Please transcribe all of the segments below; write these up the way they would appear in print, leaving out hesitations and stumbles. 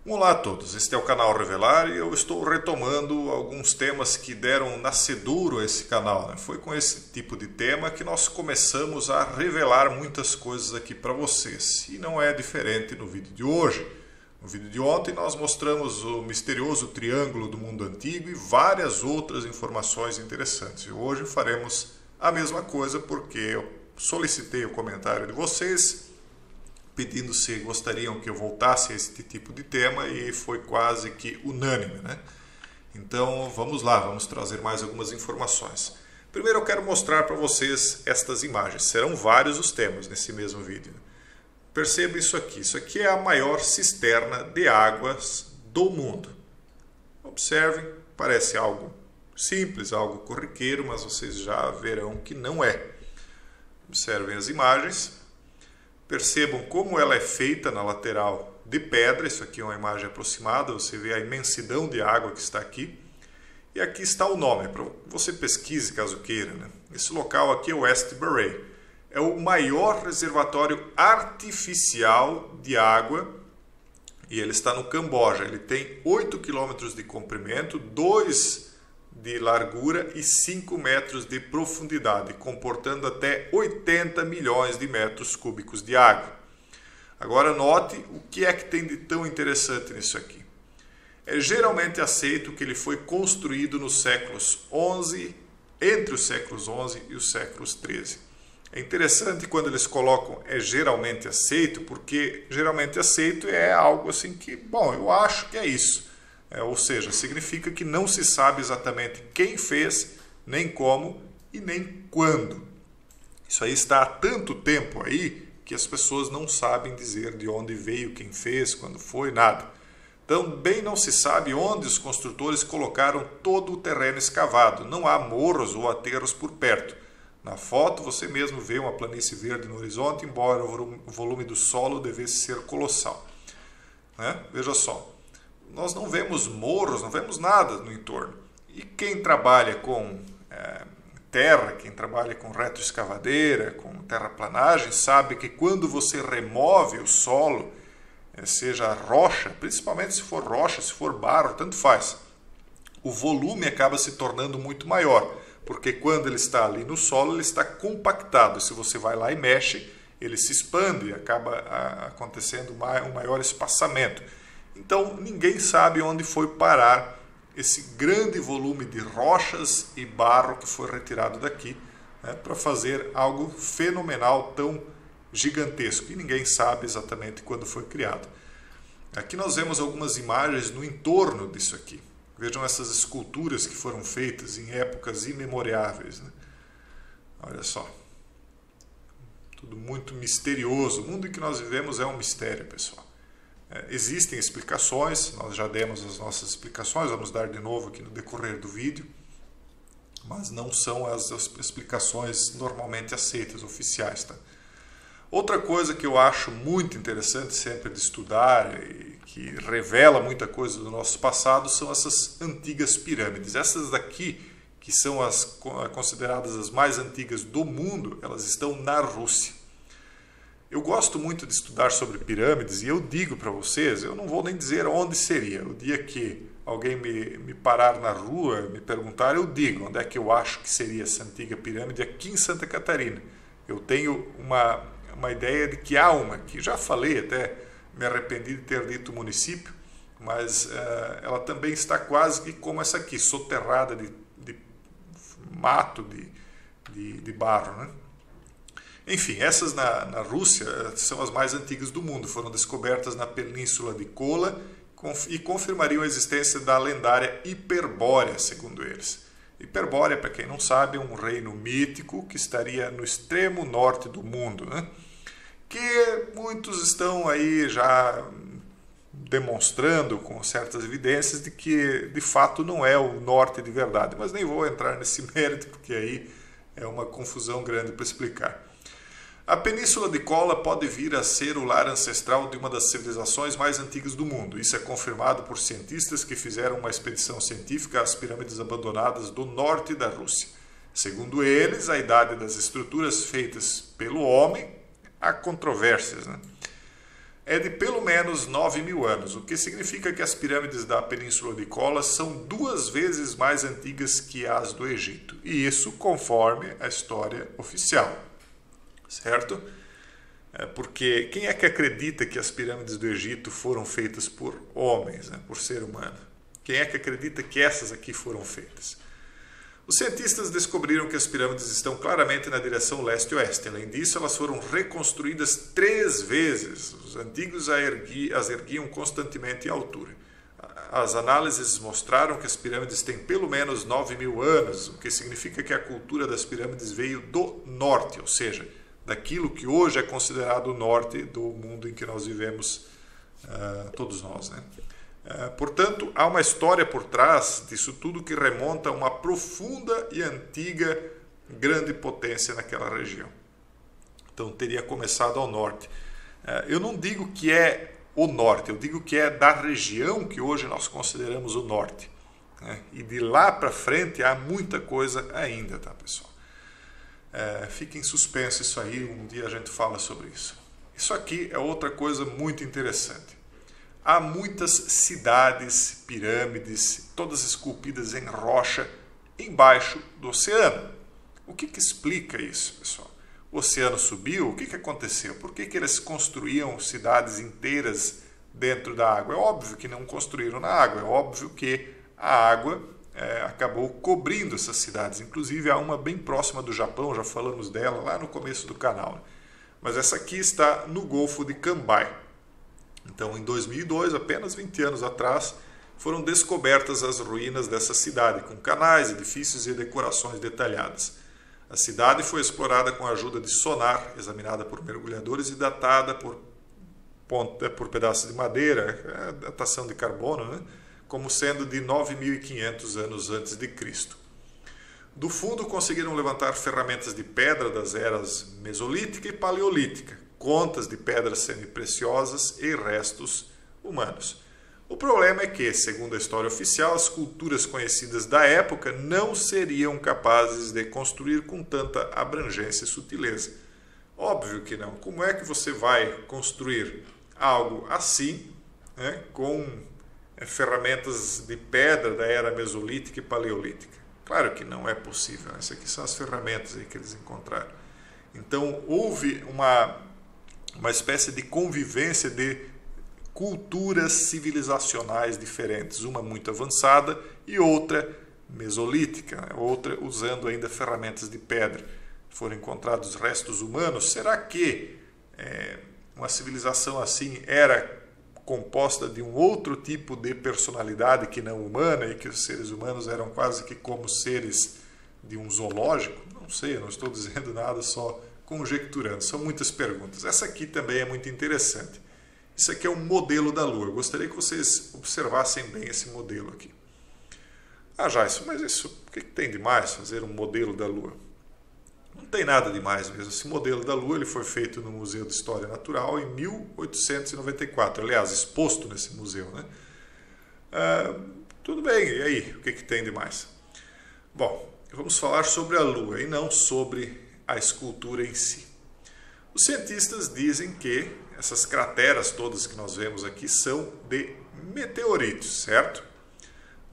Olá a todos, este é o canal Revelar e eu estou retomando alguns temas que deram nascedouro a esse canal. Foi com esse tipo de tema que nós começamos a revelar muitas coisas aqui para vocês. E não é diferente no vídeo de hoje. No vídeo de ontem nós mostramos o misterioso triângulo do mundo antigo e várias outras informações interessantes. E hoje faremos a mesma coisa porque eu solicitei o comentário de vocês pedindo se gostariam que eu voltasse a este tipo de tema e foi quase que unânime, né? Então vamos lá, vamos trazer mais algumas informações. Primeiro eu quero mostrar para vocês estas imagens, serão vários os temas nesse mesmo vídeo. Perceba isso aqui é a maior cisterna de águas do mundo. Observem, parece algo simples, algo corriqueiro, mas vocês já verão que não é. Observem as imagens. Percebam como ela é feita na lateral de pedra. Isso aqui é uma imagem aproximada, você vê a imensidão de água que está aqui. E aqui está o nome, para você pesquise caso queira, né? Esse local aqui é o Westbury. É o maior reservatório artificial de água e ele está no Camboja. Ele tem 8 km de comprimento, 2 de largura e 5 metros de profundidade, comportando até 80 milhões de metros cúbicos de água. Agora note o que é que tem de tão interessante nisso aqui. É geralmente aceito que ele foi construído nos séculos 11, entre os séculos 11 e os séculos 13. É interessante quando eles colocam é geralmente aceito, porque geralmente aceito é algo assim que, bom, eu acho que é isso. Ou seja, significa que não se sabe exatamente quem fez, nem como e nem quando. Isso aí está há tanto tempo aí que as pessoas não sabem dizer de onde veio, quem fez, quando foi, nada. Também não se sabe onde os construtores colocaram todo o terreno escavado. Não há morros ou aterros por perto. Na foto você mesmo vê uma planície verde no horizonte, embora o volume do solo devesse ser colossal. Veja só. Nós não vemos morros, não vemos nada no entorno. E quem trabalha com terra, quem trabalha com retroescavadeira, com terraplanagem, sabe que quando você remove o solo, seja rocha, principalmente se for rocha, se for barro, tanto faz, o volume acaba se tornando muito maior, porque quando ele está ali no solo, ele está compactado. Se você vai lá e mexe, ele se expande e acaba acontecendo um maior espaçamento. Então, ninguém sabe onde foi parar esse grande volume de rochas e barro que foi retirado daqui, né, para fazer algo fenomenal, tão gigantesco. E ninguém sabe exatamente quando foi criado. Aqui nós vemos algumas imagens no entorno disso aqui. Vejam essas esculturas que foram feitas em épocas imemoriáveis, né? Olha só. Tudo muito misterioso. O mundo em que nós vivemos é um mistério, pessoal. Existem explicações, nós já demos as nossas explicações, vamos dar de novo aqui no decorrer do vídeo, mas não são as explicações normalmente aceitas, oficiais. Tá? Outra coisa que eu acho muito interessante sempre de estudar e que revela muita coisa do nosso passado são essas antigas pirâmides. Essas daqui, que são as consideradas as mais antigas do mundo, elas estão na Rússia. Eu gosto muito de estudar sobre pirâmides e eu digo para vocês, eu não vou nem dizer onde seria. O dia que alguém me parar na rua, me perguntar, eu digo onde é que eu acho que seria essa antiga pirâmide aqui em Santa Catarina. Eu tenho uma ideia de que há uma, que já falei até, me arrependi de ter dito município, mas ela também está quase que como essa aqui, soterrada de mato, de barro, né? Enfim, essas na Rússia são as mais antigas do mundo, foram descobertas na península de Kola e confirmariam a existência da lendária Hiperbórea, segundo eles. Hiperbórea, para quem não sabe, é um reino mítico que estaria no extremo norte do mundo, né? Que muitos estão aí já demonstrando com certas evidências de que de fato não é o norte de verdade, mas nem vou entrar nesse mérito porque aí é uma confusão grande para explicar. A Península de Kola pode vir a ser o lar ancestral de uma das civilizações mais antigas do mundo. Isso é confirmado por cientistas que fizeram uma expedição científica às pirâmides abandonadas do norte da Rússia. Segundo eles, a idade das estruturas feitas pelo homem, há controvérsias, né? é de pelo menos 9.000 anos, o que significa que as pirâmides da Península de Kola são 2 vezes mais antigas que as do Egito. E isso conforme a história oficial, certo? Porque quem é que acredita que as pirâmides do Egito foram feitas por homens, né, por ser humano? Quem é que acredita que essas aqui foram feitas? Os cientistas descobriram que as pirâmides estão claramente na direção leste-oeste. Além disso, elas foram reconstruídas 3 vezes. Os antigos as erguiam constantemente em altura. As análises mostraram que as pirâmides têm pelo menos 9.000 anos, o que significa que a cultura das pirâmides veio do norte, ou seja, daquilo que hoje é considerado o norte do mundo em que nós vivemos, todos nós, né? Portanto, há uma história por trás disso tudo que remonta a uma profunda e antiga grande potência naquela região. Então, teria começado ao norte. Eu não digo que é o norte, eu digo que é da região que hoje nós consideramos o norte, né? E de lá para frente há muita coisa ainda, tá, pessoal? Fica em suspenso isso aí, um dia a gente fala sobre isso. Isso aqui é outra coisa muito interessante. Há muitas cidades, pirâmides, todas esculpidas em rocha, embaixo do oceano. O que explica isso, pessoal? O oceano subiu, o que aconteceu? Por que eles construíam cidades inteiras dentro da água? É óbvio que não construíram na água, é óbvio que a água acabou cobrindo essas cidades. Inclusive, há uma bem próxima do Japão, já falamos dela lá no começo do canal. Mas essa aqui está no Golfo de Cambay. Então, em 2002, apenas 20 anos atrás, foram descobertas as ruínas dessa cidade, com canais, edifícios e decorações detalhadas. A cidade foi explorada com a ajuda de sonar, examinada por mergulhadores e datada por pedaços de madeira, datação de carbono, né? Como sendo de 9.500 anos antes de Cristo. Do fundo conseguiram levantar ferramentas de pedra das eras mesolítica e paleolítica, contas de pedras semipreciosas e restos humanos. O problema é que, segundo a história oficial, as culturas conhecidas da época não seriam capazes de construir com tanta abrangência e sutileza. Óbvio que não. Como é que você vai construir algo assim, né, com ferramentas de pedra da era mesolítica e paleolítica? Claro que não é possível. Essas aqui são as ferramentas aí que eles encontraram. Então, houve uma espécie de convivência de culturas civilizacionais diferentes, uma muito avançada e outra mesolítica, outra usando ainda ferramentas de pedra. Foram encontrados restos humanos. Será que uma civilização assim era composta de um outro tipo de personalidade que não humana e que os seres humanos eram quase que como seres de um zoológico? Não sei, eu não estou dizendo nada, só conjecturando. São muitas perguntas. Essa aqui também é muito interessante. Isso aqui é um modelo da Lua. Eu gostaria que vocês observassem bem esse modelo aqui. Ah, Jason, mas isso, o que tem de mais fazer um modelo da Lua? Não tem nada de mais mesmo. Esse modelo da Lua ele foi feito no Museu de História Natural em 1894. Aliás, exposto nesse museu, né? Tudo bem, e aí? O que tem de mais? Bom, vamos falar sobre a Lua e não sobre a escultura em si. Os cientistas dizem que essas crateras todas que nós vemos aqui são de meteoritos, certo?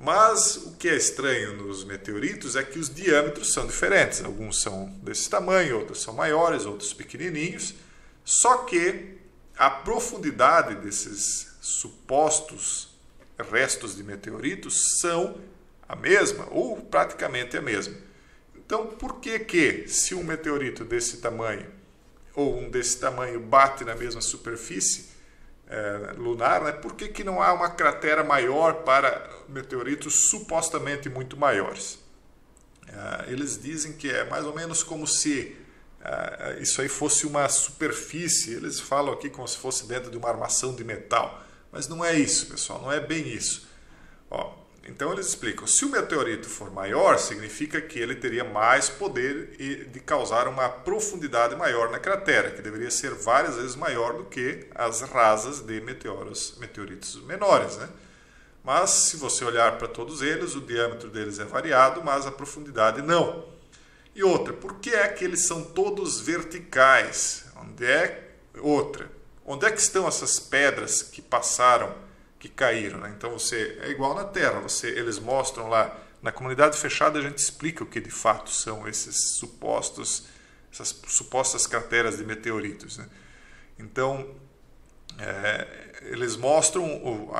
Mas o que é estranho nos meteoritos é que os diâmetros são diferentes. Alguns são desse tamanho, outros são maiores, outros pequenininhos. Só que a profundidade desses supostos restos de meteoritos são a mesma, ou praticamente a mesma. Então, por que se um meteorito desse tamanho ou um desse tamanho bate na mesma superfície lunar, né? Por que não há uma cratera maior para meteoritos supostamente muito maiores? Eles dizem que é mais ou menos como se isso aí fosse uma superfície. Eles falam aqui como se fosse dentro de uma armação de metal, mas não é isso, pessoal, não é bem isso. Então eles explicam, se o meteorito for maior, significa que ele teria mais poder de causar uma profundidade maior na cratera, que deveria ser várias vezes maior do que as rasas de meteoritos menores, né? Mas se você olhar para todos eles, o diâmetro deles é variado, mas a profundidade não. E outra, por que é que eles são todos verticais? Onde é que estão essas pedras que passaram, que caíram? Né? Então é igual na Terra, eles mostram lá, na comunidade fechada a gente explica o que de fato são essas supostas crateras de meteoritos. Né? Então, eles mostram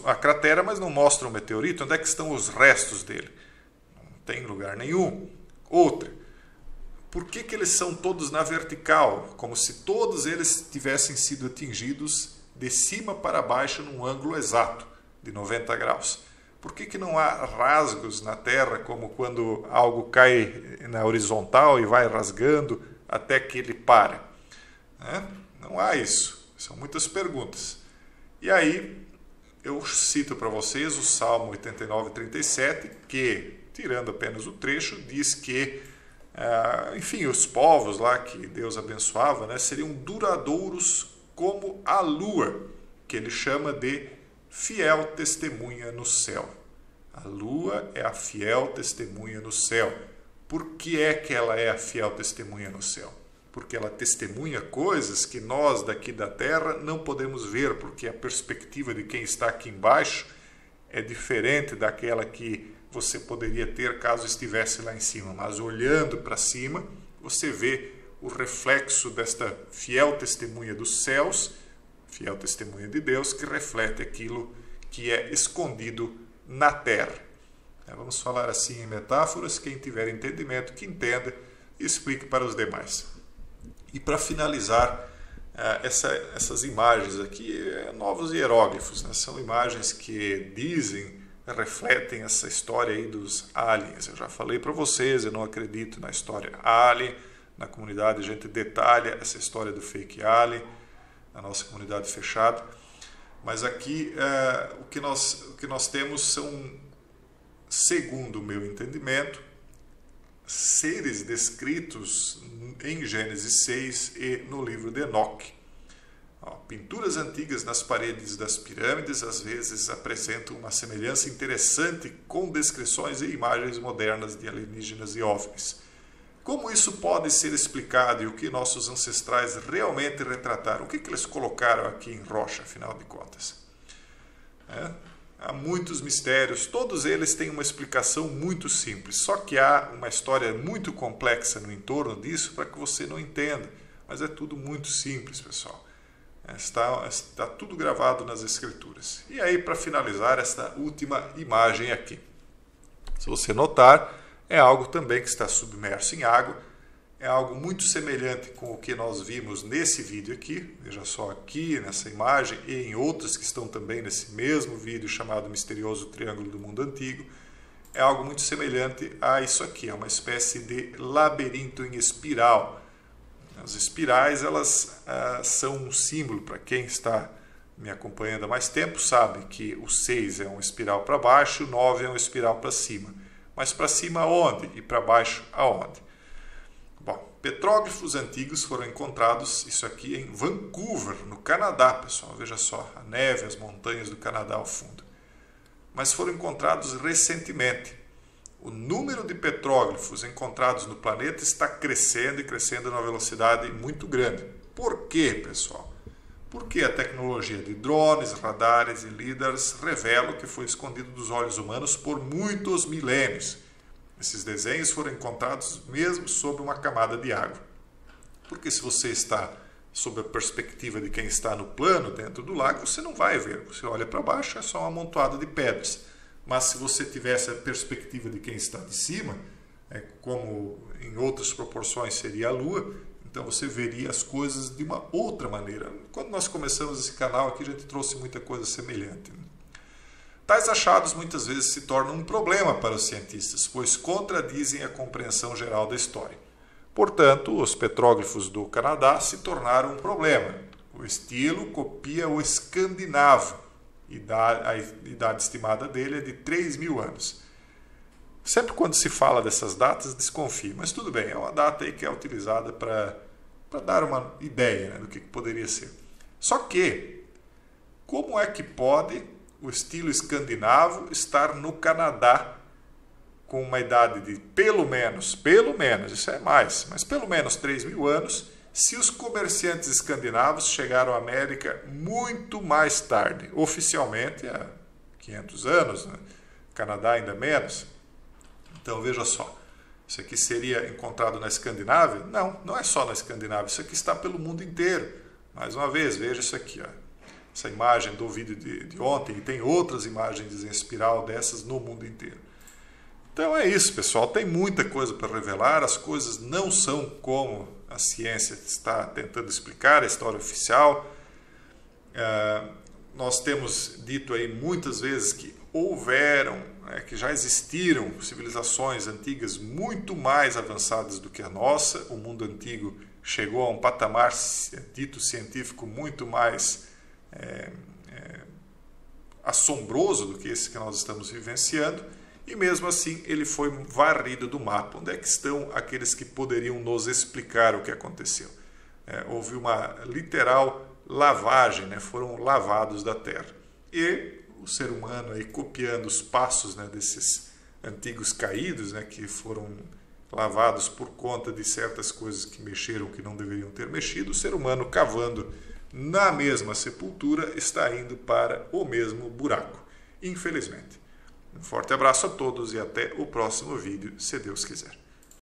a cratera, mas não mostram o meteorito. Onde é que estão os restos dele? Não tem lugar nenhum. Outra, por que eles são todos na vertical? Como se todos eles tivessem sido atingidos de cima para baixo num ângulo exato de 90 graus. Por que não há rasgos na Terra, como quando algo cai na horizontal e vai rasgando até que ele para? Não há isso. São muitas perguntas. E aí eu cito para vocês o Salmo 89:37, que, tirando apenas o trecho, diz que, enfim, os povos lá que Deus abençoava, né, seriam duradouros como a lua, que ele chama de fiel testemunha no céu. A lua é a fiel testemunha no céu. Por que é que ela é a fiel testemunha no céu? Porque ela testemunha coisas que nós daqui da Terra não podemos ver, porque a perspectiva de quem está aqui embaixo é diferente daquela que você poderia ter caso estivesse lá em cima. Mas olhando para cima, você vê o reflexo desta fiel testemunha dos céus, fiel testemunha de Deus, que reflete aquilo que é escondido na terra. Vamos falar assim em metáforas, quem tiver entendimento, que entenda e explique para os demais. E para finalizar, essas imagens aqui, novos hieróglifos, né? São imagens que refletem essa história aí dos aliens. Eu já falei para vocês, eu não acredito na história alien. Na comunidade a gente detalha essa história do fake alien, na nossa comunidade fechada. Mas aqui o que nós temos são, segundo o meu entendimento, seres descritos em Gênesis 6 e no livro de Enoque. Pinturas antigas nas paredes das pirâmides às vezes apresentam uma semelhança interessante com descrições e imagens modernas de alienígenas e OVNIs. Como isso pode ser explicado e o que nossos ancestrais realmente retrataram? O que eles colocaram aqui em rocha, afinal de contas? Há muitos mistérios, todos eles têm uma explicação muito simples, só que há uma história muito complexa no entorno disso para que você não entenda. Mas é tudo muito simples, pessoal. Está tudo gravado nas escrituras. E aí, para finalizar, esta última imagem aqui. Se você notar, é algo também que está submerso em água, é algo muito semelhante com o que nós vimos nesse vídeo aqui, veja só aqui nessa imagem e em outras que estão também nesse mesmo vídeo chamado Misterioso Triângulo do Mundo Antigo. É algo muito semelhante a isso aqui, é uma espécie de labirinto em espiral. As espirais, elas são um símbolo, para quem está me acompanhando há mais tempo, sabe que o 6 é uma espiral para baixo, o 9 é uma espiral para cima. Mas para cima aonde? E para baixo aonde? Bom, petróglifos antigos foram encontrados, isso aqui em Vancouver, no Canadá, pessoal. Veja só, a neve, as montanhas do Canadá ao fundo. Mas foram encontrados recentemente. O número de petróglifos encontrados no planeta está crescendo e crescendo numa velocidade muito grande. Por quê, pessoal? Porque a tecnologia de drones, radares e lidars revela o que foi escondido dos olhos humanos por muitos milênios. Esses desenhos foram encontrados mesmo sob uma camada de água. Porque se você está sob a perspectiva de quem está no plano, dentro do lago, você não vai ver. Você olha para baixo, é só um amontoado de pedras. Mas se você tivesse a perspectiva de quem está de cima, como em outras proporções seria a Lua, então você veria as coisas de uma outra maneira. Quando nós começamos esse canal aqui, a gente trouxe muita coisa semelhante. Tais achados muitas vezes se tornam um problema para os cientistas, pois contradizem a compreensão geral da história. Portanto, os petróglifos do Canadá se tornaram um problema. O estilo copia o escandinavo. A idade estimada dele é de 3.000 anos. Sempre quando se fala dessas datas, desconfie, mas tudo bem, é uma data aí que é utilizada para dar uma ideia, né, do que poderia ser. Só que, como é que pode o estilo escandinavo estar no Canadá com uma idade de pelo menos, isso é mais, mas pelo menos 3.000 anos, se os comerciantes escandinavos chegaram à América muito mais tarde, oficialmente há 500 anos, né? Canadá ainda menos. Então veja só, isso aqui seria encontrado na Escandinávia? Não, não é só na Escandinávia, isso aqui está pelo mundo inteiro. Mais uma vez, veja isso aqui, ó. Essa imagem do vídeo de ontem, e tem outras imagens em espiral dessas no mundo inteiro. Então é isso, pessoal, tem muita coisa para revelar, as coisas não são como a ciência está tentando explicar, a história oficial. Nós temos dito aí muitas vezes que que já existiram civilizações antigas muito mais avançadas do que a nossa. O mundo antigo chegou a um patamar dito científico muito mais assombroso do que esse que nós estamos vivenciando, e mesmo assim ele foi varrido do mapa. Onde é que estão aqueles que poderiam nos explicar o que aconteceu? Houve uma literal lavagem, né? Foram lavados da terra. E o ser humano, aí, copiando os passos, né, desses antigos caídos, né, que foram lavados por conta de certas coisas que mexeram que não deveriam ter mexido, o ser humano, cavando na mesma sepultura, está indo para o mesmo buraco, infelizmente. Um forte abraço a todos e até o próximo vídeo, se Deus quiser.